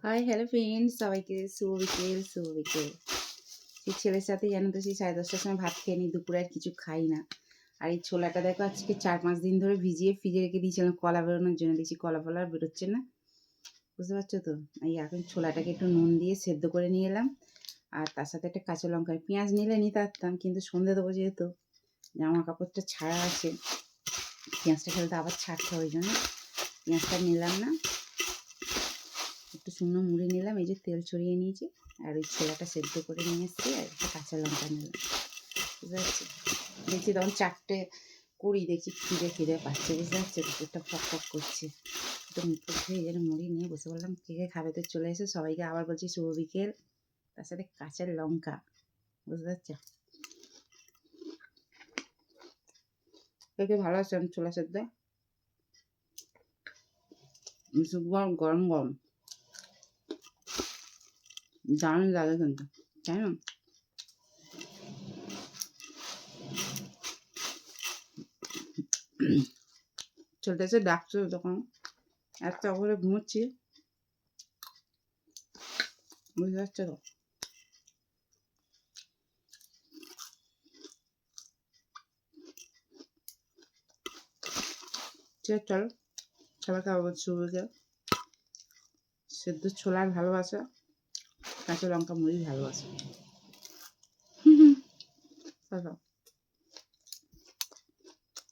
Hi hello friends, সবাইকে শুভ বিকেল শুভ বিকেল। সেই ছেলের সাথে জানো তো সেই 10:30টার সময় ভাত খেয়ে নিই, দুপুরে আর কিছু খাই না। আর এই ছোলাটা দেখো আজকে 4-5 দিন ধরে ভিজিয়ে ফ্রিজে রেখে দিয়েছিলাম কলা বেরোনোর জন্য, দেখছি কলা ফলা আর বেরোচ্ছে না, বুঝতে পারছো তো। এই এখন ছোলাটাকে একটু নুন দিয়ে সেদ্ধ করে নিয়ে এলাম, আর তার সাথে একটা কাঁচা লঙ্কা, পেঁয়াজ নিলে নিতে পারতাম কিন্তু সন্ধে দেবো যেহেতু, জামা কাপড়টা ছাড়া আছে, পেঁয়াজটা খেলে তো আবার ছাড়তে হয়, ওই জন্য পেঁয়াজটা নিলাম না। একটু শুকনো মুড়ি নিলাম, এই যে তেল ছড়িয়ে নিয়েছি, আর ওই ছোলাটা সেদ্ধ করে নিয়ে এসেছি, আর একটা কাঁচা লঙ্কা নিলাম, বুঝতে পারছি। দেখছি তখন 4:20 দেখছি খিদে পাচ্ছে, বুঝতে পারছি, দুপুরটা ফক ফক করছে। একটু মুখ ধুয়ে যেন মুড়ি নিয়ে বসে বললাম, কে কে খাবে তো চলে এসে, সবাইকে আবার বলছি শুভ বিকেল, তার সাথে কাঁচা লঙ্কা, বুঝতে পারছো। কে ভালো আছে ছোলা সেদ্ধ, গরম গরম দারুণ লাগে কিন্তু, তাই না? চলতেছে ডাকছো তখন একটা করে ঘুমোচ্ছি, বুঝতে পারছো তো। চলো সবাইকে আবার শুভ বিকেল। সেদ্ধ ছোলার ভালোবাসা, কাঁচা লঙ্কা মুড়ির ভালোবাসা।